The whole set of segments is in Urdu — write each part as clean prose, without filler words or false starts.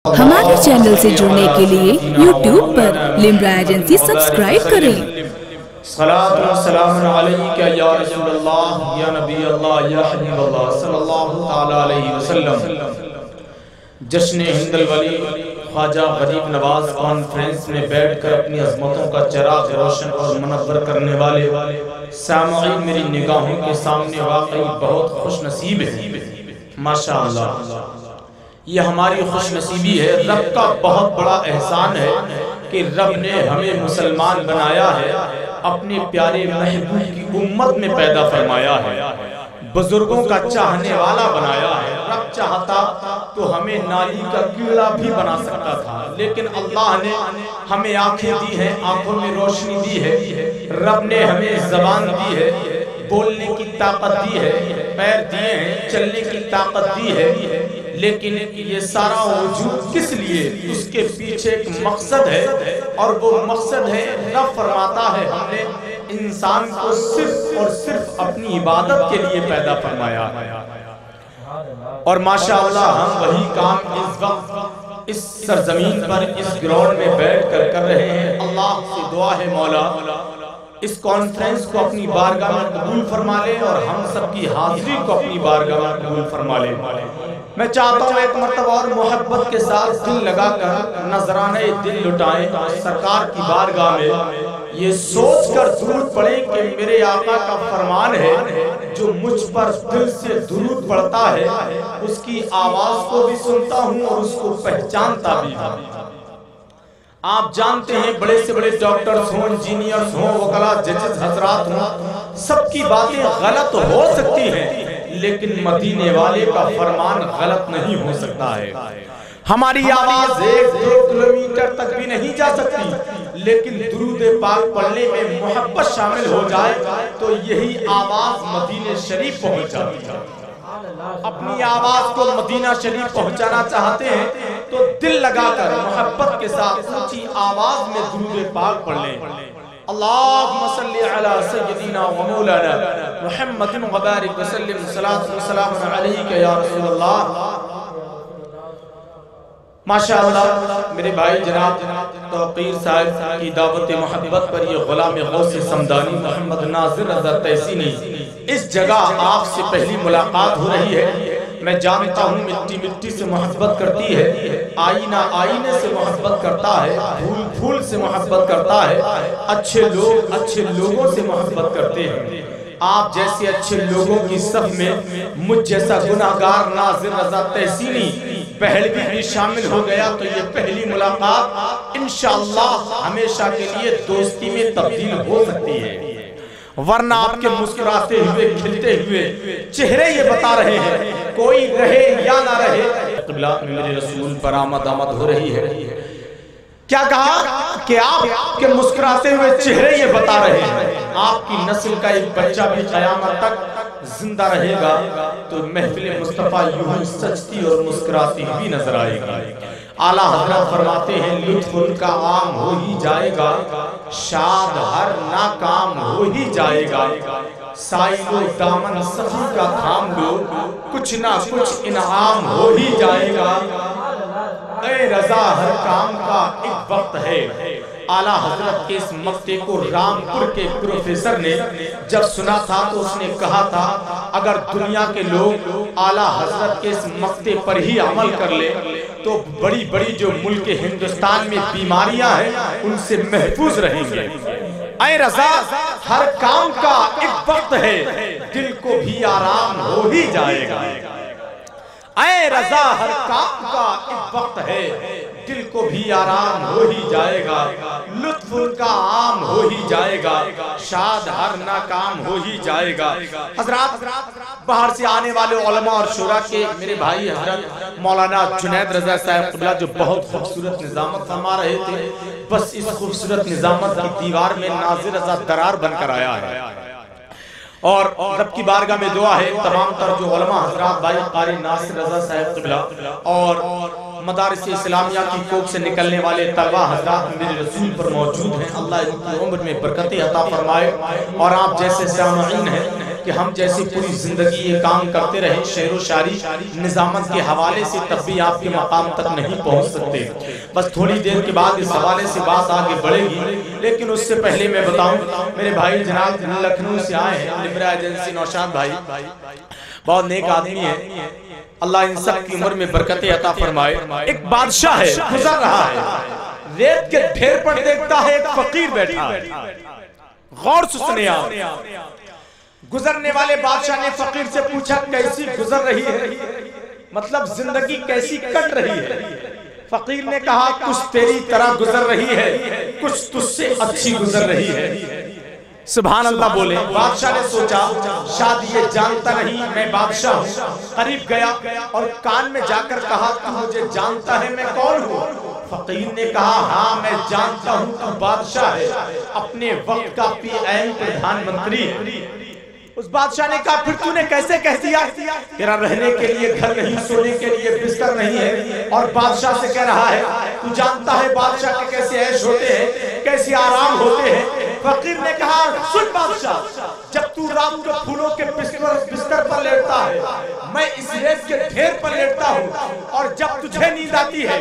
ہمارے چینل سے جڑنے کے لیے یوٹیوب پر لمرا ایجنسی سبسکرائب کریں۔ صلاۃ و سلام علیکہ یا رسول اللہ یا نبی اللہ یا حبیب اللہ صلی اللہ تعالی علیہ وسلم۔ جشن ہند الولی خواجہ غریب نواز کانفرنس میں بیٹھ کر اپنی عظمتوں کا چراغ روشن اور منور کرنے والے سامعین میری نگاہوں کے سامنے واقعی بہت خوش نصیب ہے۔ ماشاءاللہ یہ ہماری خوش نصیبی ہے، رب کا بہت بڑا احسان ہے کہ رب نے ہمیں مسلمان بنایا ہے، اپنے پیارے محبوب کی امت میں پیدا فرمایا ہے، بزرگوں کا چاہنے والا بنایا ہے۔ رب چاہتا تو ہمیں نالی کا کیڑا بھی بنا سکتا تھا، لیکن اللہ نے ہمیں آنکھیں دی ہیں، آنکھوں میں روشنی دی ہے، رب نے ہمیں زبان دی ہے، بولنے کی طاقت دی ہے، پیر دیے ہیں، چلنے کی طاقت دی ہے، لیکن یہ سارا وجود کس لیے؟ اس کے پیچھے ایک مقصد ہے، اور وہ مقصد ہے رب فرماتا ہے ہم نے انسان کو صرف اور صرف اپنی عبادت کے لیے پیدا فرمایا، اور ماشاءاللہ ہم وہی کام اس وقت اس سرزمین پر اس گراؤنڈ میں بیٹھ کر کر رہے ہیں۔ اللہ سے دعا ہے مولا اس کانفرنس کو اپنی بارگاہ میں قبول فرما لے، اور ہم سب کی حاضری کو اپنی بارگاہ میں قبول فرما لے۔ میں چاہتا ہوں ایک مرتبہ اور محبت کے ساتھ دل لگا کر نذرانہ دل لٹائیں سرکار کی بارگاہ میں، یہ سوچ کر درود پڑھیں کہ میرے آقا کا فرمان ہے جو مجھ پر دل سے درود پڑھتا ہے اس کی آواز کو بھی سنتا ہوں اور اس کو پہچانتا بھی ہوں۔ آپ جانتے ہیں بڑے سے بڑے ڈاکٹرز ہوں، انجینئرز ہوں، وکلاء، ججز حضرات ہوں، سب کی باتیں غلط ہو سکتی ہیں، لیکن مدینے والے کا فرمان غلط نہیں ہو سکتا ہے۔ ہماری آواز 1-2 کلومیٹر تک بھی نہیں جا سکتی، لیکن درود پاک پڑھنے میں محبت شامل ہو جائے تو یہی آواز مدینہ شریف پہنچ جاتی ہے۔ اپنی آواز کو مدینہ شریف پہنچانا چاہتے ہیں تو دل لگا کر محبت کے ساتھ اونچی آواز میں درود پاک پڑھ لیں۔ اللہم صلی علی سیدنا و مولانا محمد و بارک وسلم، صلاۃ و سلام علیکہ یا رسول اللہ۔ ماشاءاللہ میرے بھائی جناب توقیر صاحب کی دعوت محبت پر یہ غلام غوث سمدانی محمد ناظر رضا تحسینی اس جگہ آپ سے پہلی ملاقات ہو رہی ہے۔ میں جانتا ہوں مٹی مٹی سے محبت کرتی ہے، آئینہ آئینے سے محبت کرتا ہے، پھول پھول سے محبت کرتا ہے، اچھے لوگ اچھے لوگوں سے محبت کرتے ہیں۔ آپ جیسے اچھے لوگوں کی صف میں مجھ جیسا گناہگار ناظر رضا تحسینی پہلوی بھی شامل ہو گیا تو یہ پہلی ملاقات انشاءاللہ ہمیشہ کے لیے دوستی میں تبدیل ہو سکتی ہے، ورنہ آپ کے مسکراتے ہوئے کھلتے ہوئے چہرے یہ بتا رہے ہیں کوئی رہے یا نہ رہے قبلہ میں میرے رسول پر آمد ہو رہی ہے۔ کیا کہا کہ آپ کے مسکراتے ہوئے چہرے یہ بتا رہے ہیں آپ کی نسل کا ایک بچہ بھی قیامت تک زندہ رہے گا تو محفل مصطفیٰ یوں سچتی اور مسکراتی بھی نظر آئے گا۔ اعلیٰ حضرت فرماتے ہیں لطف ان کا عام ہو ہی جائے گا، شاد ہر ناکام ہو ہی جائے گا، سائل و دامن سخی کا تھام لو کچھ نہ کچھ انعام ہو ہی جائے گا، اے رضا ہر کام کا ایک وقت ہے۔ اعلیٰ حضرت کے اس مقطع کو رامپور کے پروفیسر نے جب سنا تھا تو اس نے کہا تھا اگر دنیا کے لوگ اعلیٰ حضرت کے اس مقطع پر ہی عمل کر لے تو بڑی بڑی جو ملک ہندوستان میں بیماریاں ہیں ان سے محفوظ رہیں گے۔ اے رضا ہر کام کا ایک وقت ہے، دل کو بھی آرام ہو ہی جائے گا۔ اے رضا ہر کام کا ایک وقت ہے، دل کو بھی آرام ہو ہی جائے گا، لطف ان کا عام ہو ہی جائے گا، شاد ہر ناکام ہو ہی جائے گا۔ حضرات باہر سے آنے والے علماء اور شورا کے میرے بھائی حضرت مولانا جنید رضا صاحب قبلہ جو بہت خوبصورت نظامت فرما رہے تھے، بس اس خوبصورت نظامت کی دیوار میں ناظر رضا درار بن کر آیا ہے، اور رب کی بارگاہ میں دعا ہے تمام تر جو علماء حضرات بھائی قاری ناصر رضا صاحب قبلہ اور مدارس اسلامیہ کی کوک سے نکلنے والے طلبہ حضرات میرے رسول پر موجود ہیں، اللہ ان کی عمر میں برکتیں عطا فرمائے، اور آپ جیسے سامعین ہیں کہ ہم جیسی پوری زندگی یہ کام کرتے رہیں شعر و شاعری نظامت کے حوالے سے، تب بھی آپ کے مقام تک نہیں پہنچ سکتے۔ بس تھوڑی دیر کے بعد اس حوالے سے بات آگے بڑھے گی، لیکن اس سے پہلے میں بتاؤں میرے بھائی جناب لکھنؤ سے آئے ہیں، لمبرا ایجنسی نوشاد بھائی بہت نیک آدمی ہے، اللہ ان سب کی عمر میں برکتیں عطا فرمائے۔ ایک بادشاہ ہے گزر رہا ہے، ریت کے ڈھیر پر دیکھتا ہے ایک فقیر بیٹھا ہے، غور سے سنیں آپ۔ گزرنے والے بادشاہ نے فقیر سے پوچھا کیسی گزر رہی ہے، مطلب زندگی کیسی کٹ رہی ہے؟ فقیر نے کہا کچھ تیری طرح گزر رہی ہے، کچھ تجھ سے اچھی گزر رہی ہے۔ سبحان اللہ بولے۔ بادشاہ نے سوچا شاید یہ جانتا نہیں میں بادشاہ ہوں، قریب گیا اور کان میں جا کر کہا تو مجھے جانتا ہے میں کون ہوں؟ فقیر نے کہا ہاں میں جانتا ہوں تو بادشاہ ہے، اپنے وقت کا پی ایم پردھان منتری ہے۔ اس بادشاہ نے کہا پھر تو نے کیسے کہہ دیا تیرا رہنے کے لیے گھر نہیں، سونے کے لیے بستر نہیں ہے، اور بادشاہ سے کہہ رہا ہے تو جانتا ہے بادشاہ کے کیسے عیش ہوتے ہیں، کیسے آرام ہوتے ہیں؟ فقیر نے کہا سن بادشاہ، جب تو رات کو پھولوں کے بستر پر لیٹتا ہے، میں اس ریت کے ڈھیر پر لیٹتا ہوں، اور جب تجھے نیند آتی ہے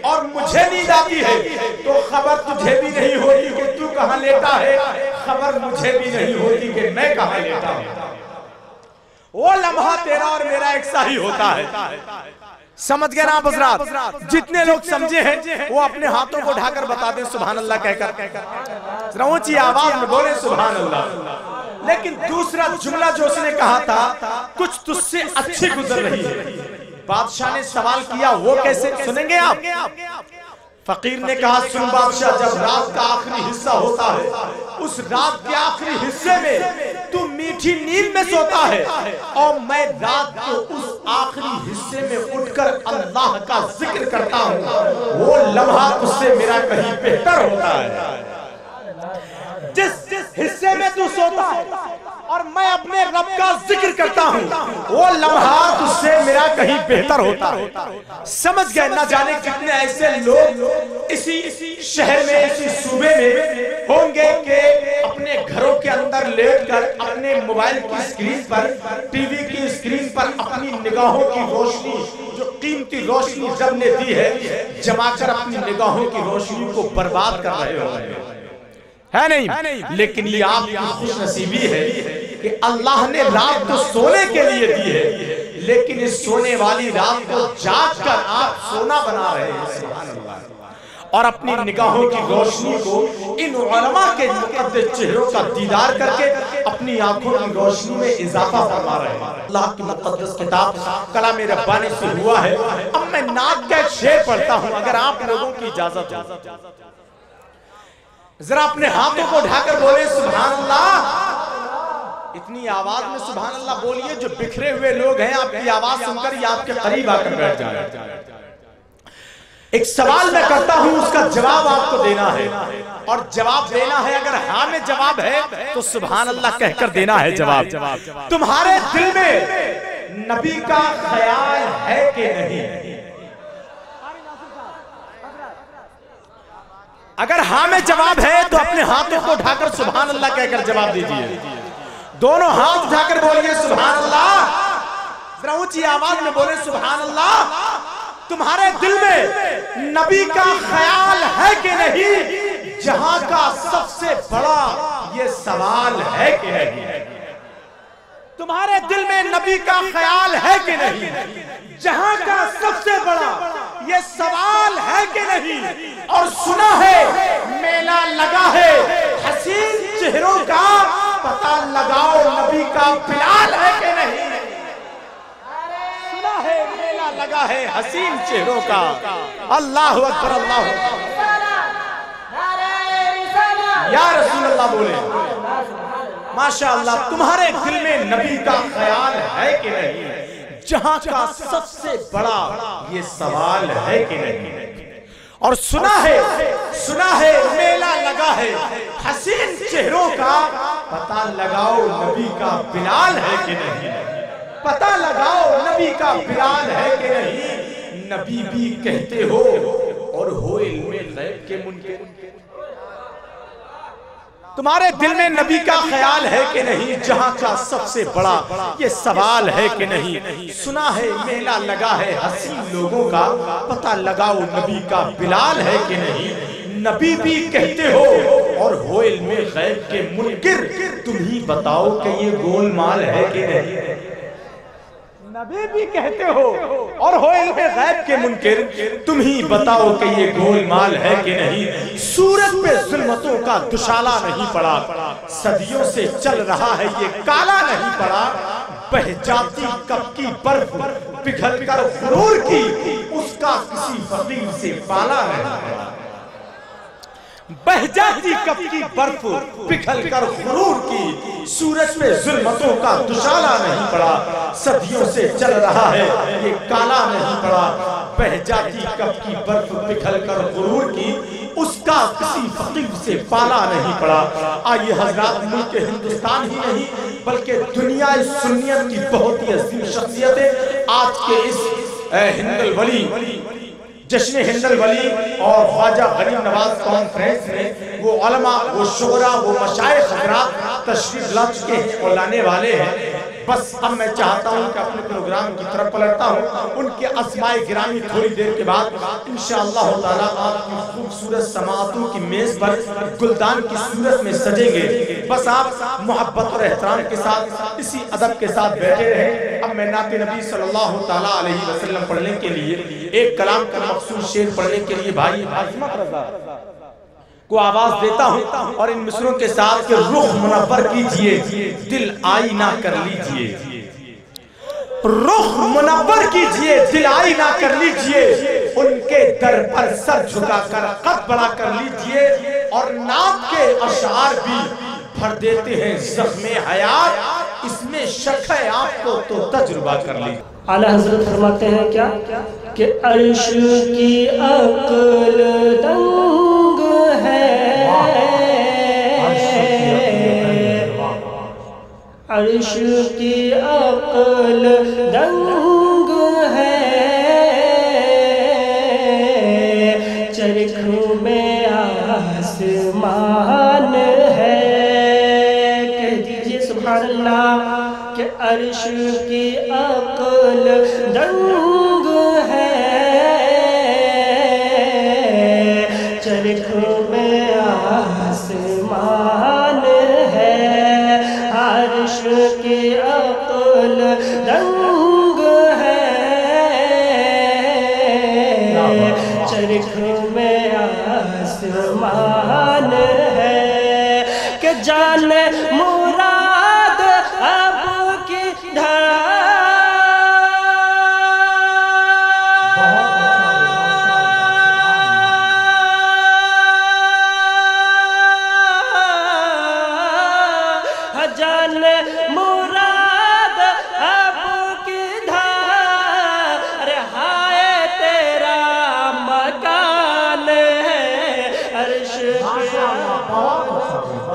اور مجھے نیند آتی ہے تو خبر تجھے بھی نہیں ہوتی کہ تو کہاں لیٹا ہے، خبر مجھے بھی نہیں ہوتی کہ میں کہاں لیٹا ہوں۔ وہ لمحہ تیرا اور میرا ایک سا ہی ہوتا ہے۔ سمجھ گئے نا آپ حضرات؟ جتنے لوگ سمجھے ہیں وہ اپنے ہاتھوں کو اٹھا کر بتا دیں سبحان اللہ کہہ کر، ذرا اونچی آواز میں بولیں سبحان اللہ۔ لیکن دوسرا جملہ جو اس نے کہا تھا کچھ تجھ سے اچھی گزر رہی ہے، بادشاہ نے سوال کیا وہ کیسے؟ سنیں گے آپ؟ فقیر نے کہا سن بادشاہ، جب رات کا آخری حصہ ہوتا ہے اس رات کے آخری حصے میں تو میٹھی نیند میں سوتا ہے، اور میں رات کو اس آخری حصے میں اٹھ کر اللہ کا ذکر کرتا ہوں، وہ لمحہ اس سے میرا کہیں بہتر ہوتا ہے۔ جس حصے میں تو سوتا ہے اور میں اپنے رب کا ذکر کرتا ہوں، وہ لمحات اس سے میرا کہیں بہتر ہوتا ہے۔ سمجھ گئے؟ نہ جانے کتنے ایسے لوگ اسی شہر میں، اسی صوبے میں ہوں گے کہ اپنے گھروں کے اندر لیٹ کر اپنے موبائل کی سکرین پر، ٹی وی کی سکرین پر اپنی نگاہوں کی روشنی، جو قیمتی روشنی رب نے دی ہے، جما کر اپنی نگاہوں کی روشنی کو برباد کر رہے ہو ہے نہیں؟ لیکن یہ آپ کی خوش نصیبی ہے کہ اللہ نے رات کو سونے کے لیے دی ہے، لیکن اس سونے والی رات کو جاگ کر آپ سونا بنا رہے ہیں سبحان اللہ، اور اپنی نگاہوں کی روشنی کو ان علماء کے مقدس چہروں کا دیدار کر کے اپنی آنکھوں کی روشنی میں اضافہ فرما رہے ہیں۔ اللہ کی مقدس کتاب کلام ربانی سے ہوا ہے۔ اب میں نعت کا ایک شعر پڑھتا ہوں اگر آپ لوگوں کی اجازت ہو، ذرا اپنے ہاتھوں کو اٹھا کر بولے سبحان اللہ، اتنی آواز میں سبحان اللہ بولیے جو بکھرے ہوئے لوگ ہیں آپ کی آواز سن کر یہ آپ کے قریب آ کر بیٹھ جائے۔ ایک سوال میں کرتا ہوں اس کا جواب آپ کو دینا ہے، اور جواب دینا ہے اگر ہاں میں جواب ہے تو سبحان اللہ کہہ کر دینا ہے جواب۔ تمہارے دل میں نبی کا خیال ہے کہ نہیں؟ اگر ہاں میں جواب ہے تو اپنے ہاتھوں کو اٹھا کر سبحان اللہ کہہ کر جواب دیجئے۔ دونوں ہاتھ اٹھا کر بولیے سبحان اللہ، ذرا اونچی آواز میں بولے سبحان اللہ۔ تمہارے دل میں نبی کا خیال ہے کہ نہیں؟ جہاں کا سب سے بڑا یہ سوال ہے کہ نہیں؟ تمہارے دل میں نبی کا خیال ہے کہ نہیں؟ جہاں کا سب سے بڑا یہ سوال ہے کہ نہیں؟ اور سنا ہے میلہ لگا ہے حسین چہروں کا، پتہ لگاؤ نبی کا بلال ہے کہ نہیں؟ سنا ہے میلہ لگا ہے حسین چہروں کا۔ اللہ اکبر، اللہ اکبر، یا رسول اللہ بولے ماشاءاللہ۔ تمہارے دل میں نبی کا خیال ہے کہ نہیں؟ جہاں کا سب سے بڑا یہ سوال ہے کہ نہیں؟ اور سنا ہے میلہ لگا ہے حسین چہروں کا، پتہ لگاؤ نبی کا بلال ہے کہ نہیں؟ پتہ لگاؤ نبی کا بلال ہے کہ نہیں؟ نبی بھی کہتے ہو اور ہو علم غیب کے منکر۔ تمہارے دل میں نبی کا خیال ہے کہ نہیں؟ جہاں کا سب سے بڑا یہ سوال ہے کہ نہیں؟ سنا ہے میلہ لگا ہے حسین لوگوں کا، پتہ لگاؤ نبی کا بلال ہے کہ نہیں؟ نبی بھی کہتے ہو اور ہو علم غیب کے منکر، تم ہی بتاؤ کہ یہ گول مال ہے کہ نہیں؟ نبی بھی کہتے ہو اور ہو علم غیب کے منکر، تم ہی بتاؤ کہ یہ گول مال ہے کہ نہیں؟ سورج پہ ظلمتوں کا دشالہ نہیں پڑا، صدیوں سے چل رہا ہے یہ کالا نہیں پڑا، بہ جاتی کب کی برف پگھل کر غرور کی، اس کا کسی فقیر سے پالا نہیں پڑا۔ بہ جاتی کب کی برف پگھل کر غرور کی، سورج پہ ظلمتوں کا دشالہ نہیں پڑا، صدیوں سے چل رہا ہے یہ کالا نہیں پڑا، بہ جاتی کب کی برف پگھل کر غرور کی، اس کا کسی فقیر سے پالا نہیں پڑا۔ آئیے حضرات، ملک ہندوستان ہی نہیں بلکہ دنیا سنیت کی بہت ہی عظیم شخصیتیں آج کے اس ہند الولی، جشن ہند الولی اور خواجہ غریب نواز کانفرنس میں وہ علماء، وہ شعراء، وہ مشائخ حضرات تشریف لا چکے ہیں اور لانے والے ہیں۔ بس اب میں چاہتا ہوں کہ اپنے پروگرام کی طرف پلٹتا ہوں، ان کے اسماء گرامی تھوڑی دیر کے بعد انشاءاللہ تعالیٰ آپ کی خوبصورت سماعتوں کی میز پر گلدان کی صورت میں سجیں گے۔ بس آپ محبت اور احترام کے ساتھ، اسی ادب کے ساتھ بیٹھے رہیں۔ اب میں نعت نبی صلی اللہ تعالیٰ علیہ وسلم پڑھنے کے لیے، ایک کلام کا مخصوص شعر پڑھنے کے لیے بھائی عظمت رضا کو آواز دیتا ہوں، اور ان مصروں کے ساتھ کہ رخ منور کیجئے، دل آئینہ کر لیجئے، رخ منور کیجئے، دل آئینہ کر لیجئے، ان کے در پر سر جھکا کر قد بڑا کر لیجئے، اور نام کے اشعار بھی بھر دیتے ہیں زخم حیات، اس میں شک ہے آپ کو تو تجربہ کر لیجئے۔ اعلیٰ حضرت فرماتے ہیں کیا کہ عرش کی عقل دنگ ہے، عرش کی عقل دنگ ہے، چرخ میں آسمان ہے، کہہ دیجئے سبحان اللہ کہ عرش کی عقل دنگ ہے، چرخ میں آسمان ہے، عرش کی عقل دنگ ہے، چرخ میں آسمان ہے، کہ جانے مراد اب کی دھڑا جانے مراد اب کی دھڑا، ارے ہائے تیرا مکان ہے، عرش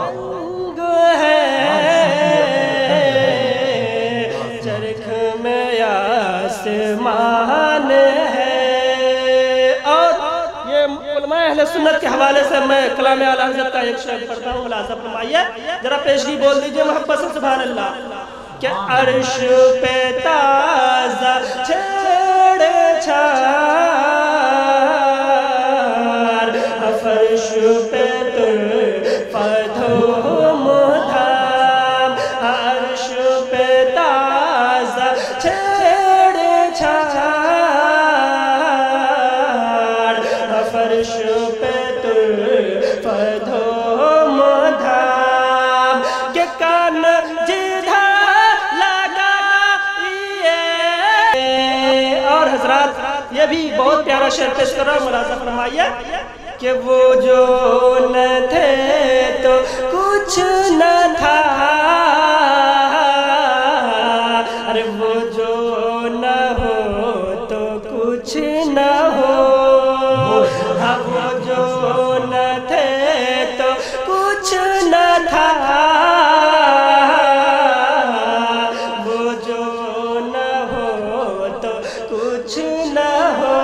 دنگ ہے، چرخ میں آسمان ہے۔ اور یہ علماء اہل سنت کے حوالے سے میں کلام اعلیٰ حضرت کا ایک شعر پڑھتا ہوں، ملاحظہ فرمائیے، ذرا پیشگی بول دیجئے محبت سے سبحان اللہ، کہ عرش پہ تازہ چھیڑ چھاڑ، فرش پہ طرفہ دھوم دھام، عرش پہ تازہ چھیڑ چھاڑ، فرش پہ طرفہ دھوم دھام، کہ کان جدھر لگائیے۔ اور حضرات یہ بھی بہت پیارا شعر پیش کر رہا ہوں، ملاحظہ فرمائیے، کہ وہ جو نہ تھے تو کچھ نہ تھا، ارے وہ جو نہ ہو تو کچھ نہ ہو، ہاں وہ جو نہ تھے تو کچھ نہ تھا، وہ جو نہ ہو تو کچھ نہ ہو،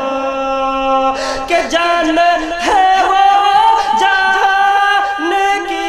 کہ جان ہے وہ جان کی